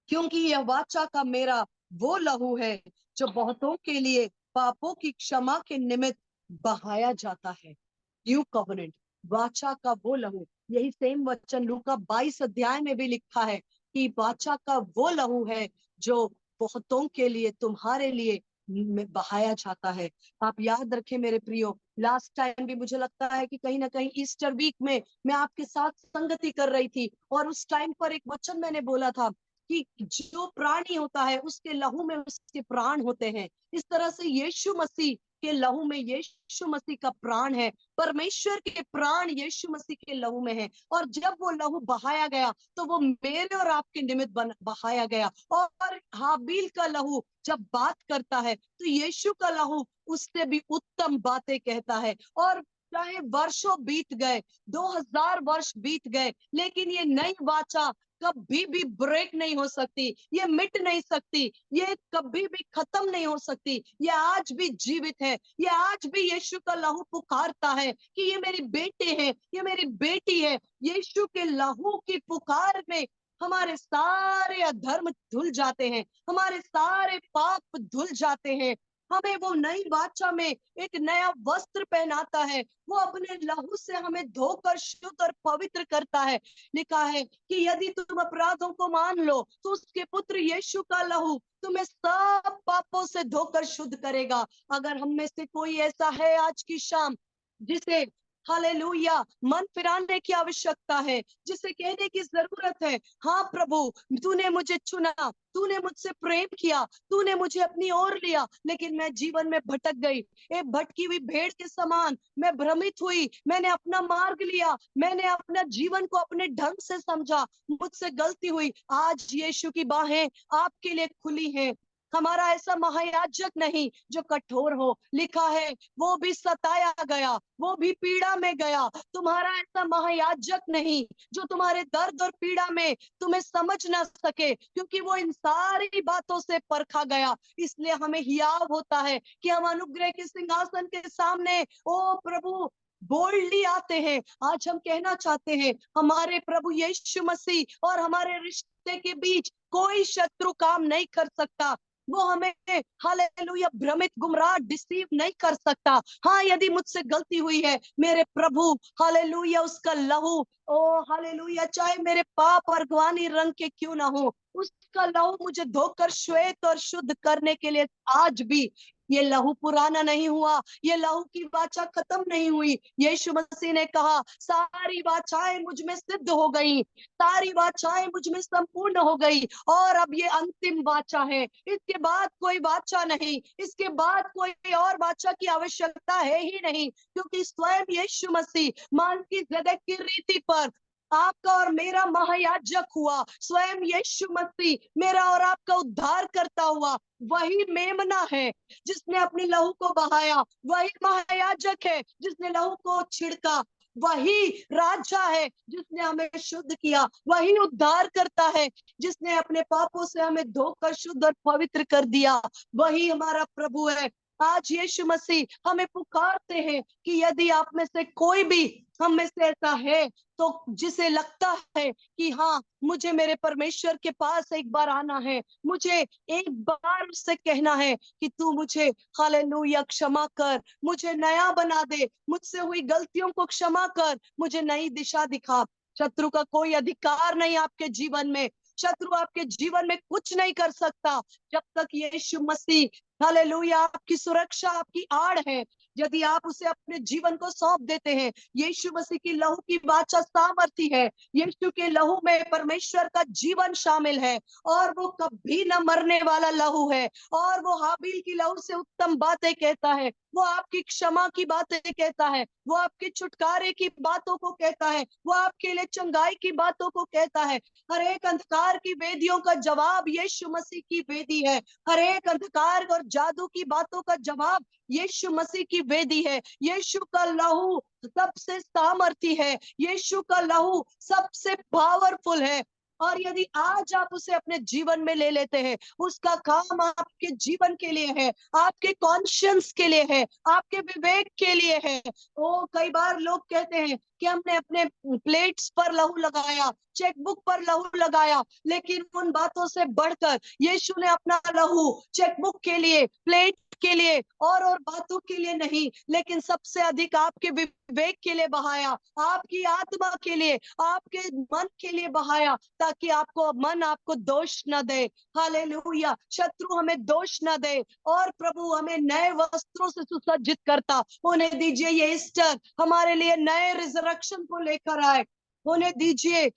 क्योंकि यह वाचा का मेरा वो लहू है जो बहुतों के लिए पापों की क्षमा के निमित्त बहाया जाता है। न्यू कवनेंट, वाचा का वो लहू, यही सेम वचन लूका 22 अध्याय में भी लिखा है कि वाचा का वो लहू है जो बहुतों के लिए, तुम्हारे लिए बहाया जाता है। आप याद रखें मेरे प्रियो, लास्ट टाइम भी मुझे लगता है कि कहीं ना कहीं ईस्टर वीक में मैं आपके साथ संगति कर रही थी और उस टाइम पर एक वचन मैंने बोला था कि जो प्राणी होता है उसके लहू में उसके प्राण होते हैं। इस तरह से यीशु मसीह के लहू में यीशु मसीह का प्राण है, परमेश्वर के प्राण यीशु मसीह के लहू में है। और जब वो लहू बहाया गया तो वो मेरे और आपके निमित्त बहाया गया। और हाबिल का लहू जब बात करता है तो यीशु का लहू उससे भी उत्तम बातें कहता है। और चाहे वर्षों बीत गए, 2000 वर्ष बीत गए, लेकिन ये नई वाचा कभी भी ब्रेक नहीं हो सकती, ये मिट नहीं सकती, ये कभी भी खत्म नहीं हो सकती। ये आज भी जीवित है, ये आज भी यीशु का लहू पुकारता है कि ये मेरी बेटे है, ये मेरी बेटी है। यीशु के लहू की पुकार में हमारे सारे अधर्म धुल जाते हैं, हमारे सारे पाप धुल जाते हैं। हमें वो नई वाचा में एक नया वस्त्र पहनाता है, वो अपने लहू से हमें धोकर शुद्ध और पवित्र करता है। लिखा है कि यदि तुम अपराधों को मान लो तो उसके पुत्र यीशु का लहू तुम्हें सब पापों से धोकर शुद्ध करेगा। अगर हम में से कोई ऐसा है आज की शाम जिसे हालेलुया मन फिराने की आवश्यकता है, जिसे कहने की जरूरत है हाँ प्रभु तूने मुझे चुना, तूने मुझसे प्रेम किया, तूने मुझे अपनी ओर लिया, लेकिन मैं जीवन में भटक गई, एक भटकी हुई भेड़ के समान मैं भ्रमित हुई, मैंने अपना मार्ग लिया, मैंने अपना जीवन को अपने ढंग से समझा, मुझसे गलती हुई। आज यीशु की बाहें आपके लिए खुली हैं। हमारा ऐसा महायाजक नहीं जो कठोर हो, लिखा है वो भी सताया गया, वो भी पीड़ा में गया। तुम्हारा ऐसा महायाजक नहीं जो तुम्हारे दर्द और पीड़ा में तुम्हें समझ ना सके, क्योंकि वो इन सारी बातों से परखा गया। इसलिए हमें हियाव होता है कि हम अनुग्रह के सिंहासन के सामने ओ प्रभु बोल्डली आते हैं। आज हम कहना चाहते हैं हमारे प्रभु यीशु मसीह और हमारे रिश्ते के बीच कोई शत्रु काम नहीं कर सकता। वो हमें हालेलुया भ्रमित गुमराह डिसीव नहीं कर सकता। हाँ यदि मुझसे गलती हुई है मेरे प्रभु हालेलुया उसका लहू ओ हालेलुया चाहे मेरे पाप अर्गवानी रंग के क्यों ना हो, उसका लहू मुझे धोकर श्वेत और शुद्ध करने के लिए आज भी। ये लहू पुराना नहीं हुआ, ये लहू की वाचा खत्म नहीं हुई। यीशु मसीह ने कहा सारी वाचाएं मुझ में सिद्ध हो गई, सारी वाचाएं मुझ में संपूर्ण हो गई और अब ये अंतिम वाचा है। इसके बाद कोई वाचा नहीं, इसके बाद कोई और वाचा की आवश्यकता है ही नहीं, क्योंकि स्वयं यीशु मसीह मेलकिसेदेक की रीति पर आपका और मेरा महायाजक हुआ। स्वयं यीशु मसीह मेरा और आपका उद्धार करता हुआ वही मेमना है जिसने अपनी लहू को बहाया, वही महायाजक है जिसने लहू को छिड़का, वही राजा है जिसने हमें शुद्ध किया, वही उद्धार करता है जिसने अपने पापों से हमें धोकर शुद्ध और पवित्र कर दिया, वही हमारा प्रभु है। आज यीशु मसीह हमें पुकारते हैं कि यदि आप में से कोई भी हम में से ऐसा है तो जिसे लगता है कि हाँ मुझे मेरे परमेश्वर के पास एक बार आना है, मुझे एक बार उससे कहना है कि तू मुझे हालेलुया क्षमा कर, मुझे नया बना दे, मुझसे हुई गलतियों को क्षमा कर, मुझे नई दिशा दिखा। शत्रु का कोई अधिकार नहीं आपके जीवन में। शत्रु आपके जीवन में कुछ नहीं कर सकता जब तक यीशु मसीह हालेलुया आपकी सुरक्षा आपकी आड़ है। यदि आप उसे अपने जीवन को सौंप देते हैं, यीशु मसीह की लहू की वाचा सामर्थी है, यीशु के लहू में परमेश्वर का जीवन शामिल है और वो कभी न मरने वाला लहू है और वो हाबिल की लहू से उत्तम बातें कहता है, वो आपकी क्षमा की बातें कहता है, वो आपके छुटकारे की बातों को कहता है, वो आपके लिए चंगाई की बातों को कहता है। हर एक अंधकार की वेदियों का जवाब यीशु मसीह की वेदी है। हर एक अंधकार और जादू की बातों का जवाब यीशु मसीह की वेदी है। यीशु का लहू सबसे सामर्थी है, यीशु का लहू सबसे पावरफुल है। और यदि आज आप उसे अपने जीवन में ले लेते हैं, उसका काम आपके जीवन के लिए है, आपके कॉन्शियंस के लिए है, आपके विवेक के लिए है। ओ कई बार लोग कहते हैं कि हमने अपने प्लेट्स पर लहू लगाया, चेकबुक पर लहू लगाया, लेकिन उन बातों से बढ़कर यीशु ने अपना लहू चेकबुक के लिए, प्लेट के लिए और बातों के लिए नहीं, लेकिन सबसे अधिक आपके विवेक के लिए बहाया, आपकी आत्मा के लिए, आपके मन के लिए बहाया, ताकि आपको मन आपको दोष न दे। हालेलुया, शत्रु हमें दोष न दे और प्रभु हमें नए वस्त्रों से सुसज्जित करता। होने दीजिए ये ईस्टर हमारे लिए नए रिजरेक्शन को लेकर आए। होने दीजिए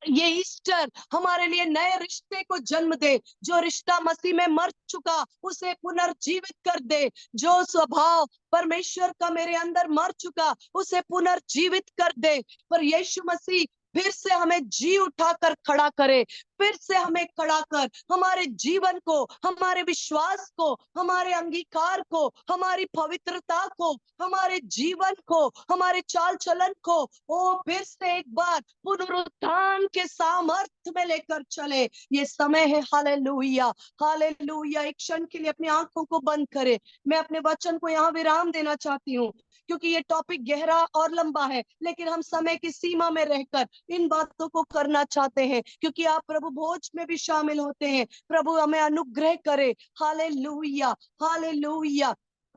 ये ईस्टर हमारे लिए नए रिश्ते को जन्म दे। जो रिश्ता मसीह में मर चुका उसे पुनर्जीवित कर दे। जो स्वभाव परमेश्वर का मेरे अंदर मर चुका उसे पुनर्जीवित कर दे। पर यीशु मसीह फिर से हमें जी उठाकर खड़ा करे, फिर से हमें खड़ा कर हमारे जीवन को, हमारे विश्वास को, हमारे अंगीकार को, हमारी पवित्रता को, हमारे जीवन को, हमारे चाल चलन को ओ फिर से एक बार पुनरुत्थान के सामर्थ्य में लेकर चले। ये समय है। Hallelujah, hallelujah. एक क्षण के लिए अपनी आंखों को बंद करे। मैं अपने वचन को यहाँ विराम देना चाहती हूँ क्योंकि ये टॉपिक गहरा और लंबा है, लेकिन हम समय की सीमा में रहकर इन बातों को करना चाहते हैं क्योंकि आप प्रभु भोज में भी शामिल होते हैं। प्रभु हमें अनुग्रह करे। Hallelujah, hallelujah.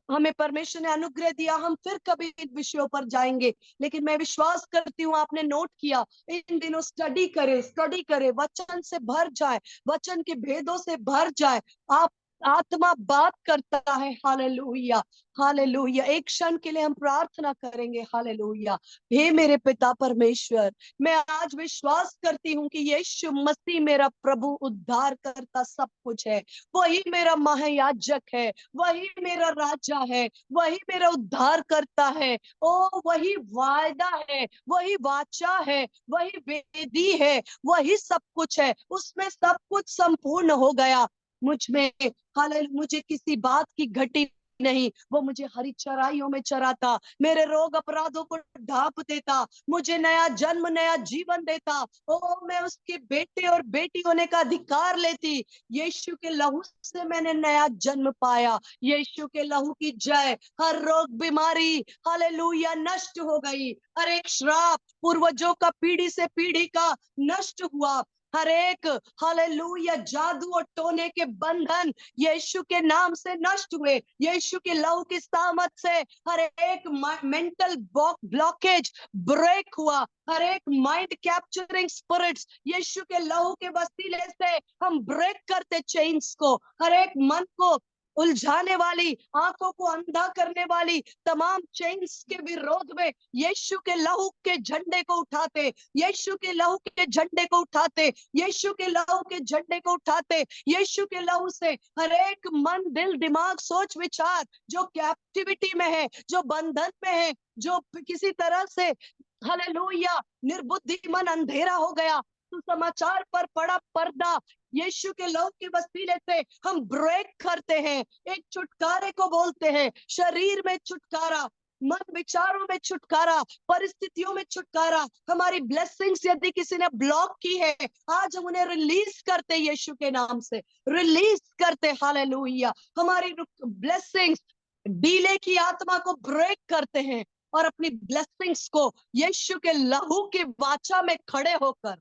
हमें परमेश्वर ने अनुग्रह दिया, हम फिर कभी इन विषयों पर जाएंगे, लेकिन मैं विश्वास करती हूँ आपने नोट किया। इन दिनों स्टडी करे, वचन से भर जाए, वचन के भेदों से भर जाए। आप आत्मा बात करता है। Hallelujah, hallelujah. एक क्षण के लिए हम प्रार्थना करेंगे। हालेलुया। हे मेरे पिता परमेश्वर, मैं आज विश्वास करती हूँ कि यीशु मसीह मेरा प्रभु उद्धार करता सब कुछ है। वही मेरा महायाजक है, वही मेरा राजा है, वही मेरा उद्धार करता है। ओ वही वायदा है, वही वाचा है, वही वेदी है, वही सब कुछ है। उसमें सब कुछ संपूर्ण हो गया मुझ में। हालेलुया। मुझे किसी बात की घटी नहीं, वो मुझे हरी चराइयों में चराता, मेरे रोग अपराधों को ढांप देता, मुझे नया जन्म नया जीवन देता। ओ मैं उसके बेटे और बेटी होने का अधिकार लेती। यीशु के लहू से मैंने नया जन्म पाया। यीशु के लहू की जय। हर रोग बीमारी हालेलुया नष्ट हो गई। हर एक श्राप पूर्वजों का पीढ़ी से पीढ़ी का नष्ट हुआ। हर एक हालेलुया जादू और टोने के बंधन यीशु के नाम से नष्ट हुए। यीशु के लहू की सामत से हर एक मेंटल ब्लॉकेज ब्रेक हुआ। हर एक माइंड कैप्चरिंग स्पिरिट्स यीशु के लहू के वसीले से हम ब्रेक करते चेन्स को। हर एक मन को उलझाने वाली, आंखों को अंधा करने वाली तमाम चेन्स के विरोध में यीशु के लहू के झंडे को उठाते, यीशु के लहू के झंडे को उठाते, यीशु के लहू के झंडे को उठाते। यीशु के लहू से हर एक मन, दिल, दिमाग, सोच, विचार जो कैप्टिविटी में है, जो बंधन में है, जो किसी तरह से हालेलुया निर्बुद्धि मन अंधेरा हो गया, तो समाचार पर पड़ा पर्दा यीशु के लहू के वसीले से हम ब्रेक करते हैं। एक छुटकारे को बोलते हैं, शरीर में छुटकारा, मन विचारों में छुटकारा, परिस्थितियों में छुटकारा, हमारी ब्लेसिंग्स यदि किसी ने ब्लॉक की है, आज हम उन्हें रिलीज करते यीशु के नाम से, रिलीज करते। हालेलुया। हमारी ब्लेसिंग्स डीले की आत्मा को ब्रेक करते हैं और अपनी ब्लेसिंग्स को यीशु के लहू की वाचा में खड़े होकर,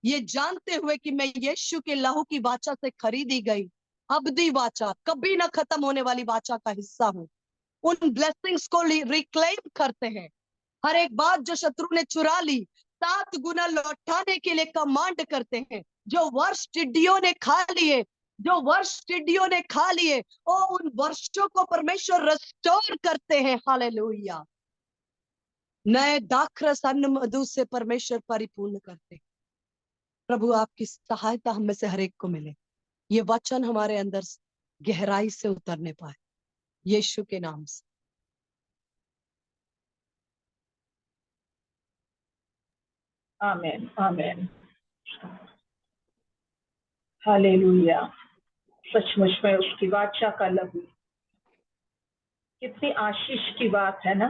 ये जानते हुए कि मैं यीशु के लहू की वाचा से खरीदी गई अब्दी वाचा, कभी ना खत्म होने वाली वाचा का हिस्सा हूं, उन ब्लेसिंग्स को रिक्लेम करते हैं। हर एक बात जो शत्रु ने चुरा ली 7 गुना लौटाने के लिए कमांड करते हैं। जो वर्ष टिड्डियों ने खा लिए, जो वर्ष टिड्डियों ने खा लिए, ओ उन वर्षों को परमेश्वर रिस्टोर करते हैं। हालेलुया। नए दाखरस अन्न मधु से परमेश्वर परिपूर्ण करते हैं। प्रभु आपकी सहायता हम में से हर एक को मिले, ये वचन हमारे अंदर गहराई से उतरने पाए, यीशु के नाम से। आमेन, आमेन। हालेलुया। सचमुच में उसकी वाचा का लहू कितनी आशीष की बात है ना।